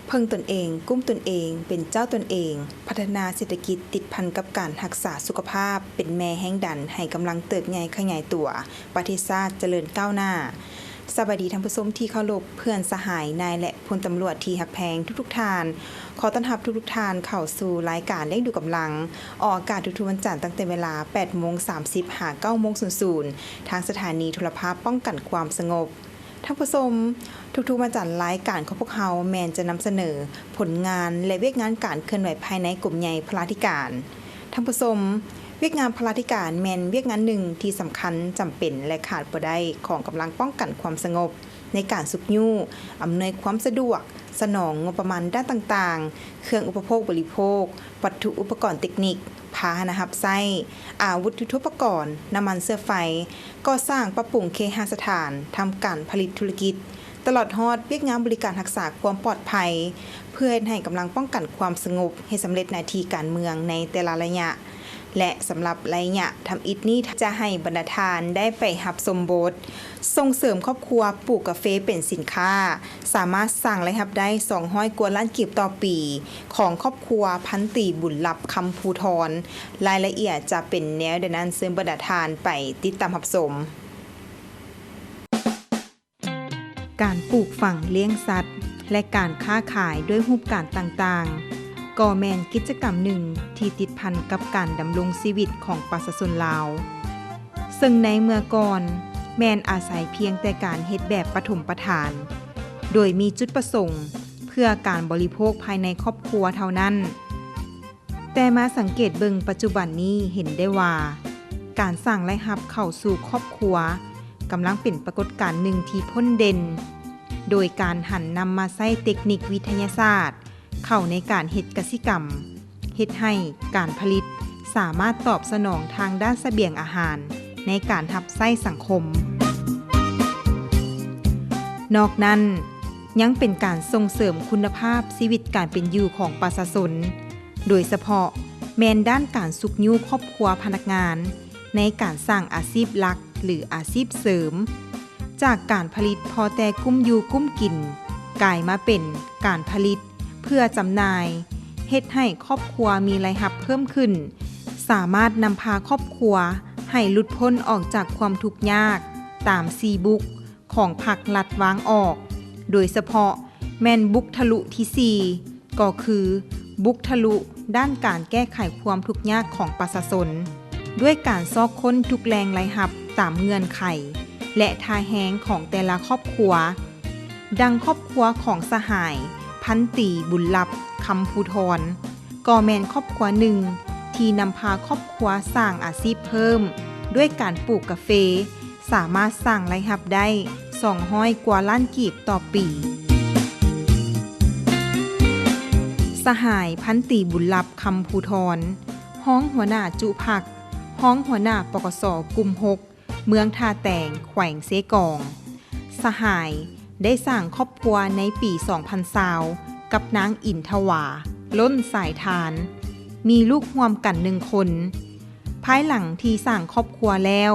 พึ่งตนเองกุ้มตนเองเป็นเจ้าตนเองพัฒนาเศรษฐกิจติดพันกับการรักษาสุขภาพเป็นแม่แห่งดันให้กำลังเติบใหญ่ขยายตัวประเทศชาติเจริญก้าวหน้าสวัสดีท่านผู้ชมที่เคารพเพื่อนสหายนายและพลตำรวจที่ฮักแพงทุกท่านขอต้อนรับทุกท่านเข้าสู่รายการเล่งดูกำลังออกอากาศทุกวันจันทร์ตั้งแต่เวลา 8:30 น. หา 9:00 น. ทางสถานีโทรภาพป้องกันความสงบท่านผู้ชมทุกๆวันจันทร์รายการของพวกเราแมนจะนำเสนอผลงานและเวียกงานการเคลื่อนไหวภายในกลุ่มใหญ่พลาธิการท่านผู้ชมเวียกงานพลาธิการแมนเวียกงานหนึ่งที่สำคัญจำเป็นและขาดบ่ได้ของกำลังป้องกันความสงบในการสุขยู่อำนวยความสะดวกสนองงบประมาณด้านต่างๆเครื่องอุปโภคบริโภควัตถุอุปกรณ์เทคนิคพาหนะหับไส้อาวุธยุทโธปกรณ์น้ำมันเสื้อไฟก่อสร้างปรับปรุงเคหสถานทำการผลิตธุรกิจตลอดฮอดเวียกงานบริการรักษาความปลอดภัยเพื่อให้กำลังป้องกันความสงบให้สำเร็จหน้าที่การเมืองในแต่ละระยะและสำหรับระยะทำอิฐนี้จะให้บรรดาทานได้ไปหับสมบทส่งเสริมครอบครัวปลูกกาแฟเป็นสินค้าสามารถสร้างรายรับได้200 กว่าล้านกีบต่อปีของครอบครัวพันตีบุญลับคำภูทรรายละเอียดจะเป็นแนวเดนั้นซึ่งบรรดาทานไปติดตามรับชมการปลูกฝังเลี้ยงสัตว์และการค้าขายด้วยรูปการต่างๆก็แม่นกิจกรรมหนึ่งที่ติดพันกับการดำรงชีวิตของประชาชนลาวซึ่งในเมื่อก่อนแม่นอาศัยเพียงแต่การเฮ็ดแบบปฐมประทานโดยมีจุดประสงค์เพื่อการบริโภคภายในครอบครัวเท่านั้นแต่มาสังเกตเบิ่งปัจจุบันนี้เห็นได้ว่าการสร้างรายรับเข้าสู่ครอบครัวกำลังเป็นปรากฏการณ์หนึ่งที่พ้นเด่นโดยการหันนำมาใช้เทคนิควิทยาศาสตร์เข้าในการเฮ็ดกสิกรรมเฮ็ดให้การผลิตสามารถตอบสนองทางด้านเสบียงอาหารในการรับใช้สังคมนอกนั้นยังเป็นการส่งเสริมคุณภาพชีวิตการเป็นอยู่ของประชาชนโดยเฉพาะแม้นด้านการสุขอยู่ครอบครัวพนักงานในการสร้างอาชีพหลักหรืออาชีพเสริมจากการผลิตพอแต่กุ้มอยู่กุ้มกินกลายมาเป็นการผลิตเพื่อจำหน่ายเฮ็ดให้ครอบครัวมีรายรับเพิ่มขึ้นสามารถนำพาครอบครัวให้หลุดพ้นออกจากความทุกข์ยากตามซีบุกของพรรครัฐวางออกโดยเฉพาะแม่นบุกทะลุที่4ก็คือบุกทะลุด้านการแก้ไขความทุกข์ยากของประชาชนด้วยการซอกค้นทุกแรงรายรับตามเงื่อนไขและท่าแฮงของแต่ละครอบครัวดังครอบครัวของสหายพันตีบุญลับคำภูทรก็แม่นครอบครัวหนึ่งที่นำพาครอบครัวสร้างอาชีพเพิ่มด้วยการปลูกกาแฟสามารถสร้างรายรับได้200 กว่าล้านกีบต่อปีสหายพันตีบุญลับคำภูทรห้องหัวหน้าจุภักห้องหัวหน้าปกส.กลุ่ม6เมืองท่าแตงแขวงเสกองสหายได้สร้างครอบครัวในปี 2020 กับนางอินทวาล้นสายทานมีลูกร่วมกัน1 คนภายหลังที่สร้างครอบครัวแล้ว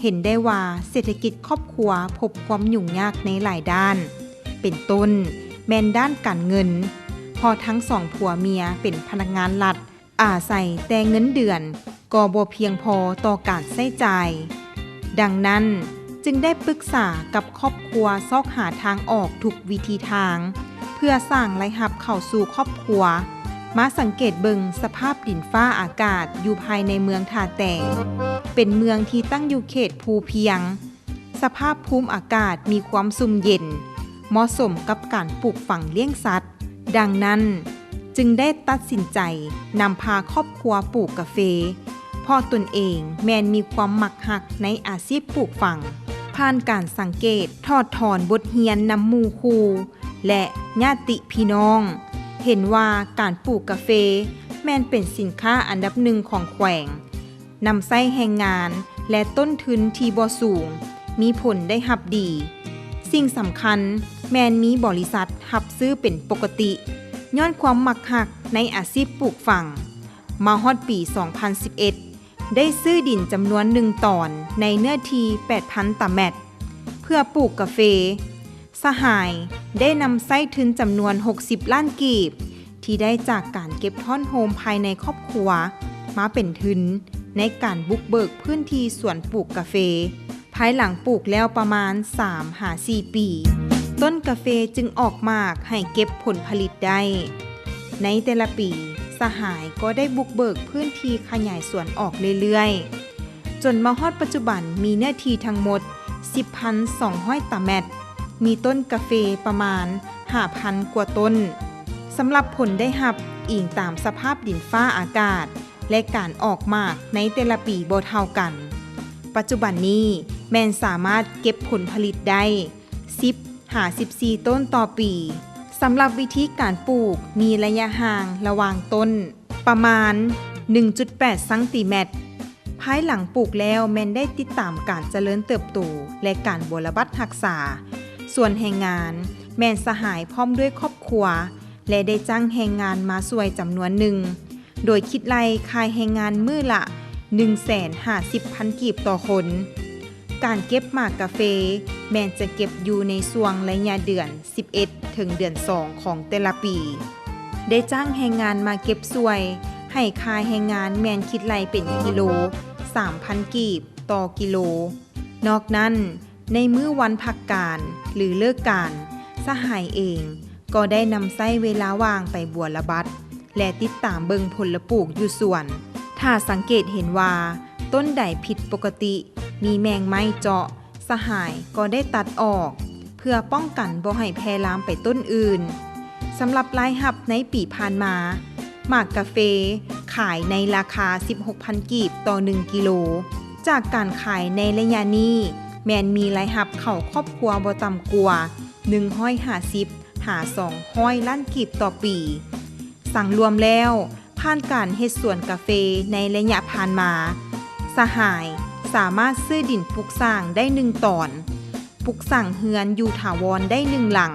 เห็นได้ว่าเศรษฐกิจครอบครัวพบความยุ่งยากในหลายด้านเป็นต้นแม้นด้านการเงินพอทั้ง2 ผัวเมียเป็นพนักงานรัฐอาศัยแต่เงินเดือนก็บ่เพียงพอต่อการใช้จ่ายดังนั้นจึงได้ปรึกษากับครอบครัวซอกหาทางออกทุกวิธีทางเพื่อสร้างรายรับเข้าสู่ครอบครัวมาสังเกตเบิ่งสภาพดินฟ้าอากาศอยู่ภายในเมืองท่าแตงเป็นเมืองที่ตั้งอยู่เขตภูเพียงสภาพภูมิอากาศมีความสุ่มเย็นเหมาะสมกับการปลูกฝังเลี้ยงสัตว์ดังนั้นจึงได้ตัดสินใจนำพาครอบครัวปลูกกาแฟเพราะตนเองแม้นมีความมักหักในอาชีพปลูกฝังผ่านการสังเกตทอดถอนบทเรียนนำหมู่คู่และญาติพี่น้องเห็นว่าการปลูกกาแฟแม้นเป็นสินค้าอันดับ1ของแขวงนำใช้แรงงานและต้นทุนที่บ่สูงมีผลได้รับดีสิ่งสำคัญแม้นมีบริษัทรับซื้อเป็นปกติย้อนความมักหักในอาชีพปลูกฝังมาฮอดปี 2011 ได้ซื้อดินจำนวน1 ตอนในเนื้อที่ 8,000 ตารางเมตรเพื่อปลูกกาแฟสหาย ได้นำไส้ทุนจำนวน60ล้านกีบที่ได้จากการเก็บท่อนโฮมภายในครอบครัวมาเป็นทุนในการบุกเบิกพื้นที่สวนปลูกกาแฟภายหลังปลูกแล้วประมาณ 3-4 ปีต้นกาแฟจึงออกมากให้เก็บผลผลิตได้ในแต่ละปีสหายก็ได้บุกเบิกพื้นที่ขยายสวนออกเรื่อยๆจนมาฮอดปัจจุบันมีเนื้อที่ทั้งหมด 10,200 ตารางเมตรมีต้นกาแฟประมาณ 5,000 กว่าต้นสำหรับผลได้รับอิงตามสภาพดินฟ้าอากาศและการออกหมากในแต่ละปีบ่เท่ากันปัจจุบันนี้แมนสามารถเก็บผลผลิตได้10-14 ต้นต่อปีสำหรับวิธีการปลูกมีระยะห่างระหว่างต้นประมาณ 1.8 เซนติเมตรภายหลังปลูกแล้วแมนได้ติดตามการเจริญเติบโตและการบำบัดรักษาส่วนแรงงานแมนสหายพร้อมด้วยครอบครัวและได้จ้างแรงงานมาช่วยจำนวนหนึ่งโดยคิดรายค่าแรงงานมื้อละ 150,000 กีบต่อคนการเก็บหมากกาแฟแมนจะเก็บอยู่ในช่วงระยะเดือน11ถึงเดือน2ของแต่ละปีได้จ้างแรงงานมาเก็บช่วยให้ค่าแรงงานแมนคิดรายเป็นกิโล 3,000 กีบต่อกิโลนอกนั้นในมื้อวันพักการหรือเลิกการสหายเองก็ได้นำไส้เวลาว่างไปบัวระบัดและติดตามเบิงผลปลูกอยู่ส่วนถ้าสังเกตเห็นว่าต้นใดผิดปกติมีแมงไม้เจาะสหายก็ได้ตัดออกเพื่อป้องกันบ่ให้แพร่ลามไปต้นอื่นสำหรับรายรับในปีผ่านมาหมากกาแฟขายในราคา 16,000 กีบต่อ 1 กิโลจากการขายในระยะนี้แมนมีรายรับเข้าครอบครัวบ่ต่ำกว่า150-200 ล้านกีบต่อปีสั่งรวมแล้วผ่านการเฮ็ดสวนกาแฟในระยะผ่านมาสหายสามารถซื้อดินปลูกสร้างได้1ตอนปลูกสร้างเฮือนอยู่ถาวรได้1หลัง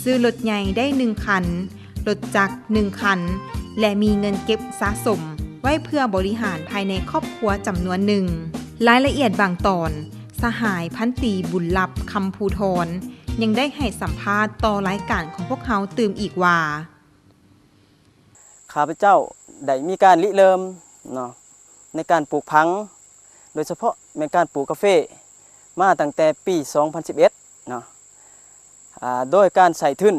ซื้อรถใหญ่ได้1คันรถจักร1คันและมีเงินเก็บสะสมไว้เพื่อบริหารภายในครอบครัวจำนวนหนึ่งรายละเอียดบางตอนสหายพันตรีบุญลับคำภูธรยังได้ให้สัมภาษณ์ต่อรายการของพวกเขาตื่มอีกว่าข้าพเจ้าได้มีการริเริ่มเนาะในการปลูกพังโดยเฉพาะในการปลูกกาแฟมาตั้งแต่ปี 2011 เนาะโดยการใส่ทุน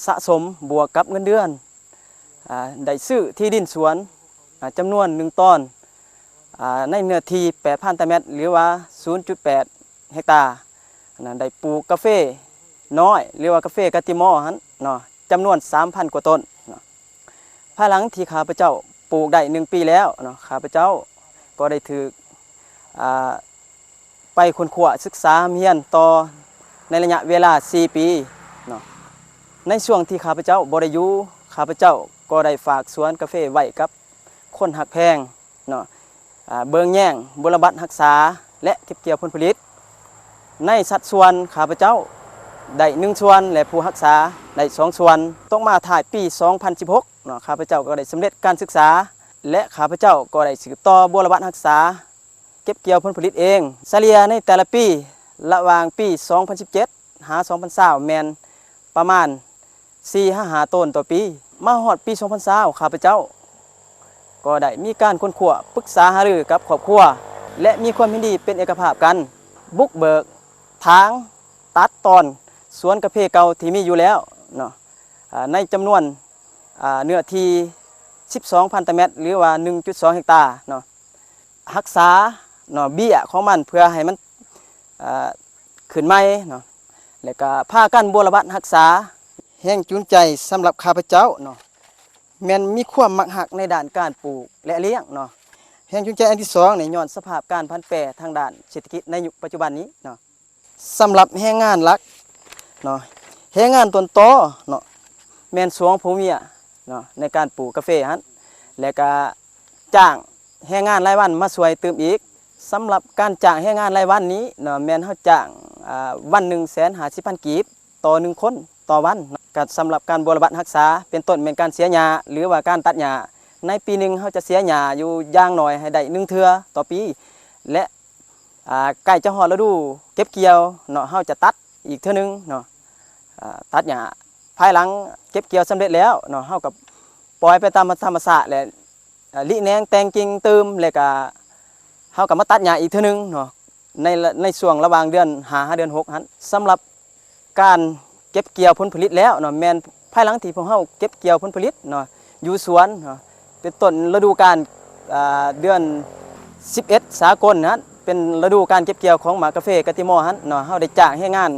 สะสมบวกกับเงินเดือนได้ซื้อที่ดินสวนจำนวน1ตอนในเนื้อที่ 8,000 ตารางเมตรหรือว่า 0.8 เฮกตาร์ได้ปลูกกาแฟน้อยหรือว่ากาแฟกาติมอหันเนาะจำนวน 3,000 กว่าต้นภายหลังที่ข้าพเจ้าปลูกได้1ปีแล้วเนาะข้าพเจ้าก็ได้ถือไปค้นคว้าศึกษาเรียนต่อในระยะเวลา4ปีเนาะในช่วงที่ข้าพเจ้าบ่ได้อยู่ข้าพเจ้าก็ได้ฝากสวนกาแฟไว้กับคนหักแพงเนาะเบิ่งแย่งบำบัดรักษาและเก็บเกี่ยวผลผลิตในสัดส่วนข้าพเจ้าได้1ส่วนและผู้รักษาได้2ส่วนต้องมาถ่ายปี 2016 เนาะข้าพเจ้าก็ได้สำเร็จการศึกษาและข้าพเจ้าก็ได้สืบต่อบำบัดรักษาเก็บเกี่ยวผลผลิตเองเฉลี่ยในแต่ละปีระหว่างปี 2017 หา 2020 แมนประมาณ 4-5 ต้นต่อปีมาฮอดปี 2020 ข้าพเจ้าก็ได้มีการค้นคว้าปรึกษาหารือกับครอบครัวและมีความเห็นดีเป็นเอกภาพกันบุกเบิกทางตัดตอนสวนกาแฟเก่าที่มีอยู่แล้วเนาะในจำนวนเนื้อที่ 12,000 ตารางเมตรหรือว่า 1.2 เฮกตาร์เนาะรักษาเนาะเบี้ยของมันเพื่อให้มันขึ้นใหม่เนาะแล้วก็พากันบำบัดรักษาแห่งจูงใจสำหรับข้าพเจ้าเนาะแม่นมีความมักหักในด้านการปลูกและเลี้ยงเนาะแห่งจูงใจอันที่2เนี่ยย้อนสภาพการผันแปรทางด้านเศรษฐกิจในยุคปัจจุบันนี้เนาะสำหรับแรงงานหลักเนาะแรงงานต้นตอเนาะแม่นสวงผู้เมียเนาะในการปลูกกาแฟหั่นแล้วก็จ้างแรงงานรายวันมาช่วยเติมอีกสำหรับการจ้างแรงงานรายวันนี้เนาะแม่นเฮาจ้างวัน 150,000 กีบต่อ1คนต่อวันก็สำหรับการบำบัดรักษาเป็นต้นเป็นการเสียหญ้าหรือว่าการตัดหญ้าในปีหนึ่งเฮาจะเสียหญ้าอยู่อย่างน้อยให้ได้1เทื่อต่อปีและใกล้จะฮอดฤดูเก็บเกี่ยวเนาะเฮาจะตัด อีกเท่านึงเนาะตัดหญ้าภายหลังเก็บเกี่ยวสำเร็จแล้วเนาะเฮากับปล่อยไปตามธรรมชาติและลิแหนงแต่งกิ่งเติมแล้วก็เฮาก็มาตัดหญ้าอีกเท่านึงเนาะในช่วงระหว่างเดือน5เดือน6หั่นสำหรับการเก็บเกี่ยวผลผลิตแล้วเนาะแม่นภายหลังที่พวกเฮาเก็บเกี่ยวผลผลิตเนาะอยู่สวนเนาะเป็นต้นฤดูกาลเดือน11สากลนะเป็นฤดูการเก็บเกี่ยวของหมากาแฟกะติมอหั่นเนาะเฮาได้จ้างให้งาน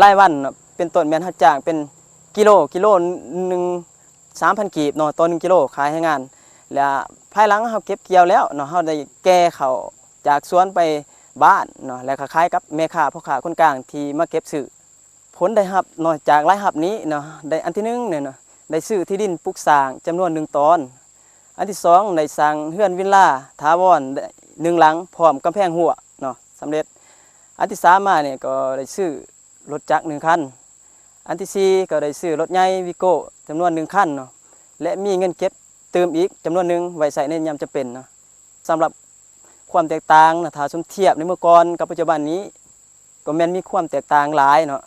รายวันเนาะเป็นต้นแม่นเฮาจ้างเป็นกิโลนึง 3,000 กีบเนาะต่อ1กิโลขายให้งานแล้วภายหลังเฮาเก็บเกี่ยวแล้วเนาะเฮาได้แก่เข้าจากสวนไปบ้านเนาะแล้วก็ขายกับแม่ค้าพ่อค้าคนกลางที่มาเก็บซื้อผลได้รับเนาะจากรายรับนี้เนาะได้อันที่1เนี่ยเนาะได้ซื้อที่ดินปลูกสร้างจำนวน1ตอนอันที่2ได้สร้างเฮือนวิลล่าถาวร1หลังพร้อมกำแพงหัวเนาะสำเร็จอันที่3มาเนี่ยก็ได้ซื้อรถจักร1คันอันที่4ก็ได้ซื้อรถใหญ่วิโก้จำนวน1คันเนาะและมีเงินเก็บเติมอีกจำนวนหนึ่งไว้ใส่ในยามจำเป็นเนาะสำหรับความแตกต่างนะถ้าสมเทียบในเมื่อก่อนกับปัจจุบันนี้ก็แม่นมีความแตกต่างหลายเนาะ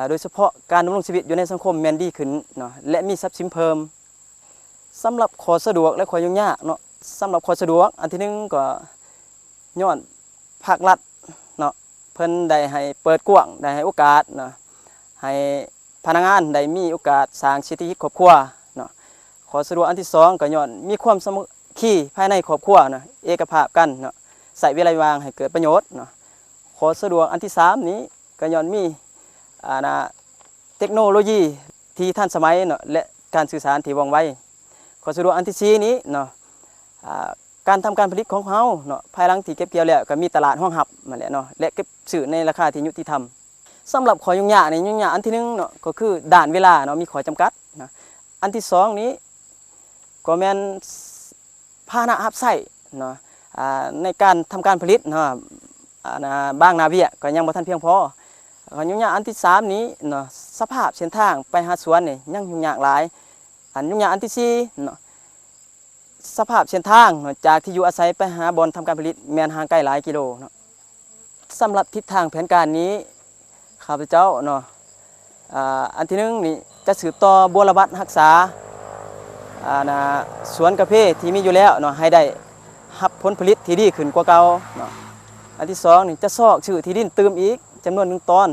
โดยเฉพาะการดำรงชีวิตอยู่ในสังคมแม่นดีขึ้นเนาะและมีทรัพย์สินเพิ่มสำหรับข้อสะดวกและข้อยุ่งยากเนาะสำหรับข้อสะดวกอันที่หนึ่งก็ย้อนภาครัฐเนาะเพิ่นได้ให้เปิดกว้างได้ให้โอกาสเนาะให้พนักงานได้มีโอกาสสร้างเศรษฐกิจครอบครัวเนาะข้อสะดวกอันที่2ก็ย้อนมีความสามัคคีภายในครอบครัวเนาะเอกภาพกันเนาะใส่เวลาว่างให้เกิดประโยชน์เนาะข้อสะดวกอันที่3นี้ก็ย้อนมีเทคโนโลยีที่ทันสมัยเนาะและการสื่อสารที่ว่องไวข้อสะดวกอันที่4นี้เนาะการทำการผลิตของเฮาเนาะภายหลังที่เก็บเกี่ยวแล้วก็มีตลาดห้องหับมาแล้วเนาะและเก็บซื้อในราคาที่ยุติธรรมสำหรับข้อยุ่งยากในยุ่งยากอันที่1เนาะก็คือด้านเวลาเนาะมีข้อจำกัดนะอันที่2นี้ก็แม่นพาหนะรับใช้เนาะในการทำการผลิตเนาะบางนาเวียก็ยังบ่ทันเพียงพอข้อยุ่งยากอันที่3นี้เนาะสภาพเส้นทางไปหาสวนนี่ยังยุ่งยากหลายยุ่งยากอันที่4เนาะสภาพเส้นทางเนาะจากที่อยู่อาศัยไปหาบ่อนทำการผลิตแม่นห่างไกลหลายกิโลเนาะสำหรับทิศทางแผนการนี้ข้าพเจ้าเนาะอันที่1นี่จะสืบต่อบัวระบัดรักษาสวนกาแฟที่มีอยู่แล้วเนาะให้ได้รับผลผลิตที่ดีขึ้นกว่าเก่าเนาะอันที่2นี่จะซอกชื่อที่ดินเติมอีกจำนวน1ตอน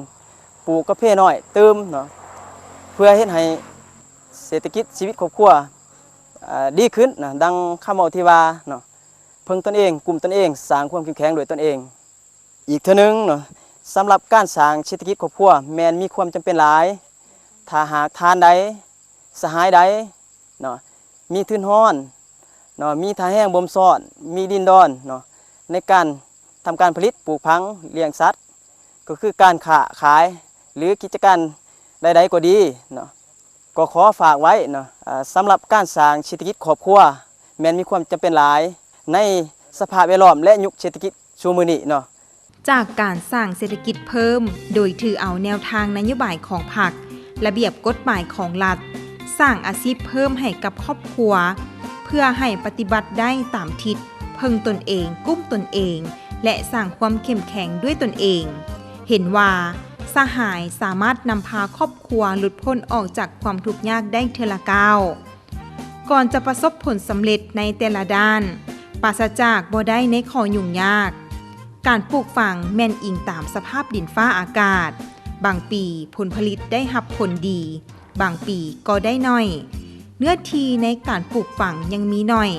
ปลูกกาแฟน้อยเติมเนาะเพื่อเฮ็ดให้เศรษฐกิจชีวิตครอบครัวดีขึ้นนะดังคำเอาที่ว่าเนาะเพิ่งตนเองกลุ่มตนเองสร้างความเข้มแข็งโดยตนเองอีกเท่านึงเนาะสำหรับการสร้างเศรษฐกิจครอบครัวแม่นมีความจำเป็นหลายถ้าหากทานใดสหายใดเนาะมีทุนห้อนเนาะมีท่าแห้งบ่มซ้อนมีดินดอนเนาะในการทำการผลิตปลูกพังเลี้ยงสัตว์ก็คือการขายหรือกิจการใดๆก็ดีเนาะก็ขอฝากไว้เนาะสำหรับการสร้างเศรษฐกิจครอบครัวแม้นมีความจำเป็นหลายในสภาพแวดล้อมและยุคเศรษฐกิจชูมือนี้เนาะจากการสร้างเศรษฐกิจเพิ่มโดยถือเอาแนวทางนโยบายของพรรคระเบียบกฎหมายของรัฐสร้างอาชีพเพิ่มให้กับครอบครัวเพื่อให้ปฏิบัติได้ตามทิศเพิ่งตนเองกุ้มตนเองและสร้างความเข้มแข็งด้วยตนเองเห็นว่าสหายสามารถนำพาครอบครัวหลุดพ้นออกจากความทุกข์ยากได้เทอละก้าวก่อนจะประสบผลสำเร็จในแต่ละด้านปราศจากบ่ได้ในข้อยุ่งยากการปลูกฝังแม่นอิงตามสภาพดินฟ้าอากาศบางปีผลผลิตได้รับผลดีบางปีก็ได้น้อยเนื้อที่ในการปลูกฝังยังมีน้อย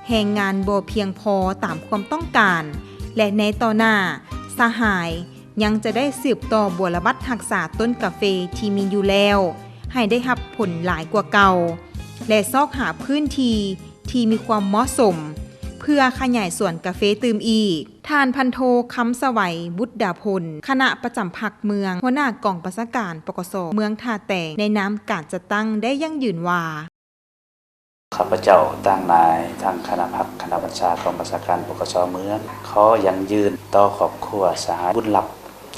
แรงงานบ่เพียงพอตามความต้องการและในต่อหน้าสหายยังจะได้สืบต่อบัวระบัดรักษาต้นกาแฟที่มีอยู่แล้วให้ได้รับผลหลายกว่าเก่าและซอกหาพื้นที่ที่มีความเหมาะสมเพื่อขยายสวนกาแฟตื่มอีกท่านพันโทคำสวัยบุตรดาพลคณะประจำพรรคเมืองหัวหน้ากองประชาการปกสเมืองท่าแตงในนามการจัดตั้งได้ยั่งยืนว่าข้าพเจ้าตั้งนายทางคณะพรรคคณะบัญชากองประชาการปกสเมืองขอยังยืนต่อครอบครัวสหายบุญหลับ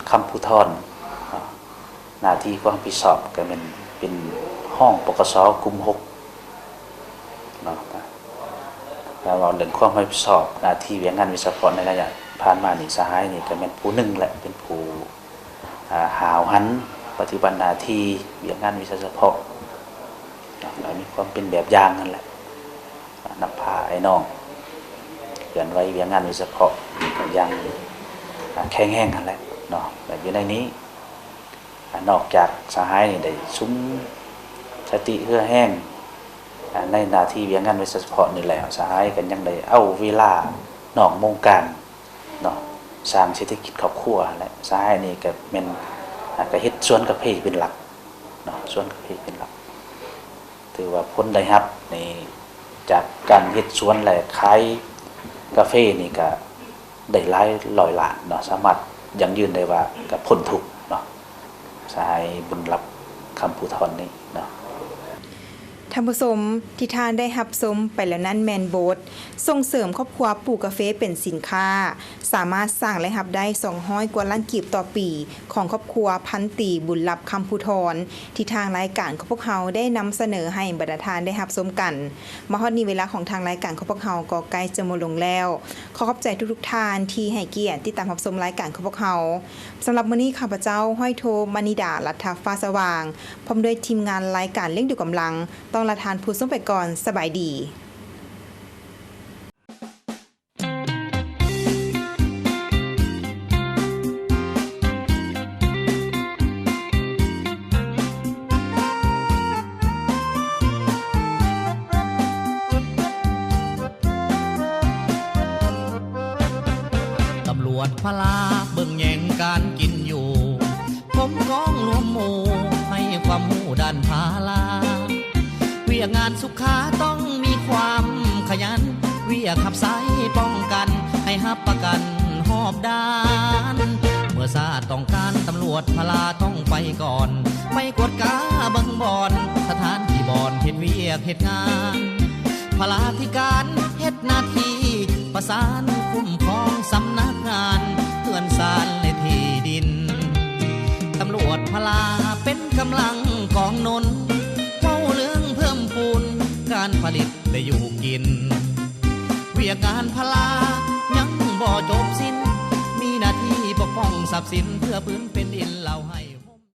คำพูทอนหน้าที่ความรับผิดชอบก็เป็นห้องปกสกลุ่ม6เนาะแล้วเราเรื่องความรับผิดชอบหน้าที่เวียงงานวิศวกรในระยะผ่านมานี่สหายนี่ก็เป็นผู้หนึ่งแหละเป็นผู้ หาวหันปฏิบัติหน้าที่เวียกงานวิชาเฉพาะเรามีความเป็นแบบอย่างนั่นแหละนำพาไอ้น้องเขียนไว้เวียกงานวิชาเฉพาะก็ยังแข็งแห้งกันแหละเนาะแบบอยู่ในนี้นอกจากสหายนี่ได้ซุ้มสติเพื่อแห้งในหน้าที่เวียกงานวิชาเฉพาะนี่แหละสหายกันยังได้เอาเวลานอกวงการเนาะสร้างเศรษฐกิจครอบครัวและสหายนี่ก็เป็นก็เฮ็ดสวนกาแฟเป็นหลักเนาะสวนกาแฟเป็นหลักถือว่าผลได้รับในจากการเฮ็ดสวนและขายกาแฟนี่ก็ได้หลายร้อยล้านเนาะสามารถยังยืนได้ว่ากับพ้นทุกข์เนาะสหายบุญรับคำพูทอนนี่เนาะ ท่านผู้ชมที่ท่านได้รับชมไปแล้วนั้นแมนโบสส่งเสริมครอบครัวปลูกกาแฟเป็นสินค้าสามารถสร้างและรับได้200กว่าล้านกีบต่อปีของครอบครัวพันตีบุญรับคำพูทรที่ทางรายการของพวกเขาได้นำเสนอให้บรรดาทานได้รับชมกันมาฮอดนี้เวลาของทางรายการของพวกเขาก็ใกล้จะหมดลงแล้วขอขอบใจทุกๆท่านที่ให้เกียรติติดตามรับชมรายการของพวกเขาสำหรับมื้อนี้ข้าพเจ้าห้อยโทมณิดาลัทธฟ้าสว่างพร้อมด้วยทีมงานรายการเลี้ยงดูกำลังต้องละทานผู้ส่งไปก่อนสบายดีตำรวจพลาเบิ่งแย่งการกินอยู่ ผมร้องรวมหมู่ให้ความหูด้านพาลาเวียงานสุขาต้องมีความขยันเวียขับสายป้องกันให้หับประกันหอบด้านเมื่อซาต้องการตำรวจพลาต้องไปก่อนไปกวดกาเบิ่งบอนสถานที่บอนเฮ็ดเวียกเฮ็ดงานพลาธิการเฮ็ดหน้าที่ประสานคุ้มครองสำนักงานเตือนสารในที่ดินตำรวจพลาเป็นกำลังกองนนเฝ้าเรื่องเพิ่มพูนการผลิตได้อยู่กินเวียกงานพลายังบ่จบสิ้นมีหน้าที่ปกป้องทรัพย์สินเพื่อพื้นเป็นดินเราให้